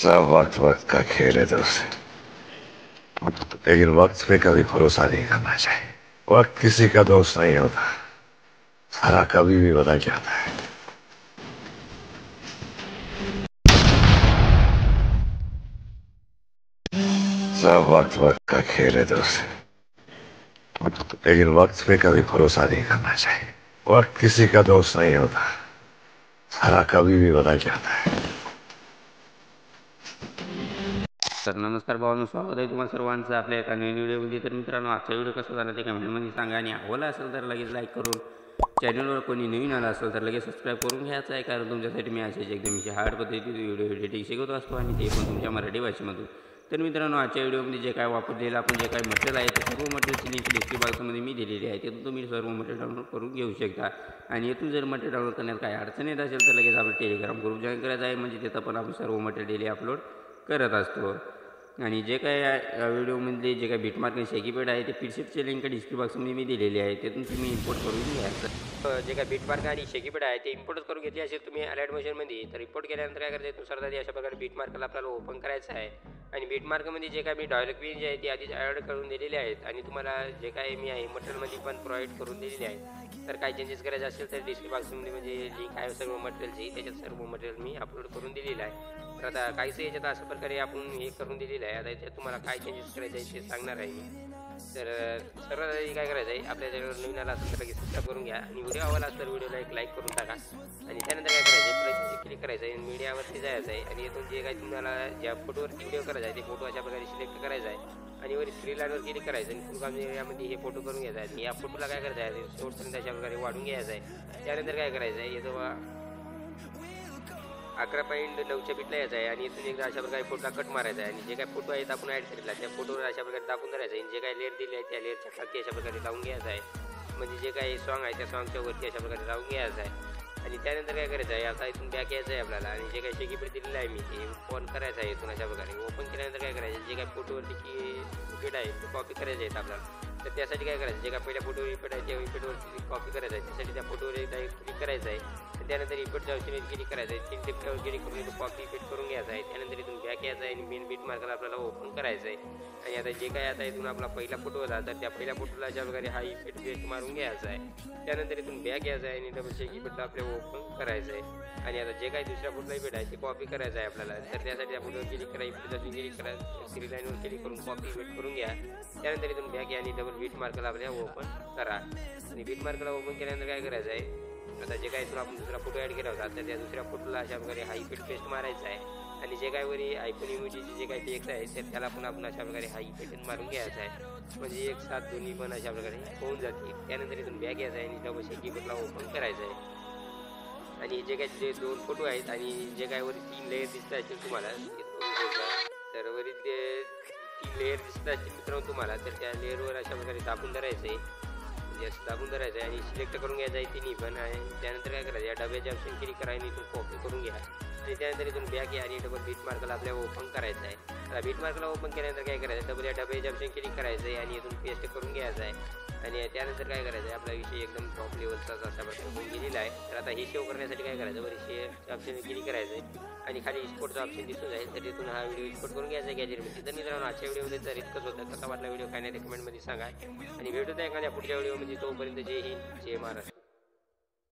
सब वक्त वक्त का खेल है दोस्त, लेकिन वक्त पे कभी भरोसा नहीं करना चाहिए। वक्त किसी का दोस्त नहीं होता, सारा कभी भी बदल जाता है। सब वक्त वक्त का खेल है दोस्त, लेकिन वक्त पे कभी भरोसा नहीं करना चाहिए। वक्त किसी का दोस्त नहीं होता, सारा कभी भी बदल जाता है। तर नमस्कार भावांनो, स्वागत आहे तुम्हाला सर्वांचं आपल्या एका नवीन व्हिडिओमध्ये। तर मित्रांनो, आजचा व्हिडिओ कसा झाला ते कमेंटमध्ये सांगा, आणि आवडला असेल तर लगेच लाईक करून, चॅनलवर कोणी नवीन आला असेल तर लगेच सबस्क्राईब करून घ्यायचं आहे, कारण तुमच्यासाठी मी असेच एकदम हार्ड पद्धतीने व्हिडिओ एडिटिंग शिकवत असतो, आणि ते पण तुमच्या मराठी भाषेमधून। तर मित्रांनो, आजच्या व्हिडिओमध्ये जे काय वापरलेलं आपण जे काही मटेरियल आहे ते सर्व मटेरियलची लिंक डिस्क्रिप्शन बॉक्समध्ये मी दिलेली आहे, तिथून तुम्ही सर्व मटेरियल डाउनलोड करून घेऊ शकता। आणि येथून जर मटेरियल डाउनलोड करण्यात काही अडचण येत असेल तर लगेच आपलं टेलिग्राम ग्रुप जॉईन करायचा आहे, म्हणजे तिथं पण आपण सर्व मटेरियल डेली अपलोड करत असतो। आणि जे काय व्हिडिओमधले जे काही बिटमार्क आणि शेकीपॅड आहे ते पीडीएफचे लिंक डिस्क्रिप्शन बॉक्समध्ये मी दिलेली आहे, तिथून तुम्ही इम्पोर्ट करून घ्यायचं। जे काय बिटमार्क आणि शेकीपॅड आहे ते इम्पोर्ट करून घेतले असेल तुम्ही अलर्ट मोशनमध्ये, तर इम्पोर्ट केल्यानंतर काय करायचं, नुसार अशा प्रकारे बिटमार्कला आपल्याला ओपन करायचं आहे। आणि बिटमार्कमध्ये जे काय मी डायलॉग पिन जे आहे ते आधीच ॲड करून दिलेले आहेत, आणि तुम्हाला जे काय मी आहे मटेरियलमध्ये पण प्रोव्हाइड करून दिलेले आहे। तर काही चेंजेस करायचे असेल तर डिस्क्रिप्शन बॉक्समध्ये म्हणजे लिंक आहे सर्व मटेरियलची, त्याच्यात सर्व मटेरियल मी अपलोड करून दिलेलं आहे। तर आता काहीच याच्यात अशा प्रकारे आपण हे करून दिलेलं आहे। आता याच्यात तुम्हाला काय चेंजेस करायचे आहे ते सांगणार आहे मी। तर सर्वात आधी काय करायचं आहे, आपल्या चॅनलवर नवीन आला असेल तर लगेच सबस्क्राईब करून घ्या, आणि व्हिडिओ आवडला असेल तर व्हिडिओला एक लाईक करून टाका। आणि त्यानंतर काय करायचं आहे, प्लस क्लिक करायचं आहे, मीडियावरती जायचं आहे, आणि इथून जे काही तुम्हाला ज्या फोटोवरती व्हिडिओ करायचा आहे ते फोटो अशा प्रकारे सिलेक्ट करायचा आहे, आणि वर थ्री लाईनवर क्लिक करायचं, आणि फुल काम एरियामध्ये हे फोटो करून घ्यायचा आहे। आणि या फोटोला काय करायचं आहे, सोर्सपर्यंत अशा प्रकारे वाढून घ्यायचं आहे। त्यानंतर काय करायचं आहे, येतो 11.9च्या बिटला यायचं आहे, आणि इथून एकदा अशा प्रकारे फोटोला कट मारायचा आहे, आणि जे काही फोटो आहेत आपण ॲड केलेला त्या फोटोवर अशा प्रकारे दाखवून धरायचं आहे, आणि जे काही लेअर दिले आहे त्या लेअरच्या खालती अशा प्रकारे लावून घ्यायचं आहे, म्हणजे जे काही सॉन्ग आहे त्या सॉन्गच्या वरती अशा प्रकारे लावून घ्यायचं आहे। आणि त्यानंतर काय करायचं आहे, आता इथून बॅक यायचं आहे आपल्याला, आणि जे काही शेकीपॅड दिलेलं आहे मी ते ओपन करायचं आहे। इथून अशा प्रकारे ओपन केल्यानंतर काय करायचं, जे काही फोटोवरती की आहे ते कॉपी करायचे आहेत आपल्याला। तर त्यासाठी काय करायचं, जे काय पहिल्या फोटोवर इफेक्ट आहे त्या इफेक्टवरती कॉपी करायचं आहे, त्यासाठी त्या फोटोवर एकदा क्लिक करायचं आहे, आणि त्यानंतर इफेक्टच्या ऑप्शनवर क्लिक करायचं आहे, 3 टिपवर क्लिक करून इथून कॉपी इफेक्ट करून घ्यायचा आहे। त्यानंतर इथून बॅक यायचं आहे, आणि मेन बीट मार्कला आपल्याला ओपन करायचं आहे। आणि आता जे काय आता इथून आपला पहिला फोटो होता तर त्या पहिल्या फोटोला अशा प्रकारे हा इफेक्ट पेस्ट मारून घ्यायचा आहे। त्यानंतर इथून बॅक यायचं आहे, आणि डबल शेक इफेक्टला आपल्याला ओपन करायचं आहे। आणि आता जे काही दुसऱ्या फोटोला इफेक्ट आहे ते कॉपी करायचं आहे आपल्याला, तर त्यासाठी त्या फोटोवर क्लिक करा, इफेक्ट क्लिक करा, थ्री लाईनवर क्लिक करून कॉपी इफेक्ट करून घ्या। त्यानंतर इथून बॅक या, आणि डबल बीट मार्कला आपल्याला ओपन करा। आणि बीट मार्कला ओपन केल्यानंतर काय करायचं आहे, आता जे काही आपण दुसरा फोटो ॲड केला होता तर त्या दुसऱ्या फोटोला अशा प्रकारे हा इफेक्ट पेस्ट मारायचा आहे, आणि जे काही वरी आयफोन इमोजीचे जे काही टेक्स्ट आहे तर त्याला पण आपण अशा प्रकारे हा इफेक्ट मारून घ्यायचा आहे, म्हणजे एक साथ दोन्ही पण अशा प्रकारे होऊन जाते। त्यानंतर इथून बॅक यायचं आहे, आणि डबल शेक इफेक्टला ओपन करायचं आहे। आणि जे काही जे 2 फोटो आहेत, आणि जे काही वरी 3 लेअर दिसत असतील तुम्हाला, तर वरी ते 3 लेअर दिसत असतील मित्रांनो तुम्हाला, तर त्या लेअरवर अशा प्रकारे दाबून धरायचं आहे, म्हणजे असं दाबून धरायचं आहे, आणि सिलेक्ट करून घ्यायचं आहे तिन्ही पण। आणि त्यानंतर काय करायचं, या डब्याच्या ऑप्शन क्लिक करा, आणि इथून कॉपी करून घ्या, आणि त्यानंतर इथून बॅक या, आणि डबल बीट मार्कला आपल्याला ओपन करायचं आहे। आता बीट मार्कला ओपन केल्यानंतर काय करायचं, डबल या डब्याच्या ऑप्शन क्लिक करायचं आहे, आणि इथून पेस्ट करून घ्यायचं आहे। आणि त्यानंतर काय करायचं आहे, आपला विषय एकदम टॉप लेवलचाच अशा प्रकारे होऊन गेलेला आहे। तर आता हे सेव्ह करण्यासाठी काय करायचं, वर शेअरच्या ऑप्शन क्लिक करायचं आहे, आणि खाली एक्सपोर्टचा ऑप्शन दिसून जाईल, तर तिथून हा व्हिडिओ एक्सपोर्ट करून घ्यायचा आहे गॅलरीमध्ये। तर मित्रांनो, आजच्या व्हिडिओमध्ये तर इतकंच होतं, कसा वाटला व्हिडिओ काय नाही ते कमेंटमध्ये सांगा, आणि भेटूया एखाद्या पुढच्या व्हिडिओमध्ये। तोपर्यंत जय हिंद, जय महाराष्ट्र।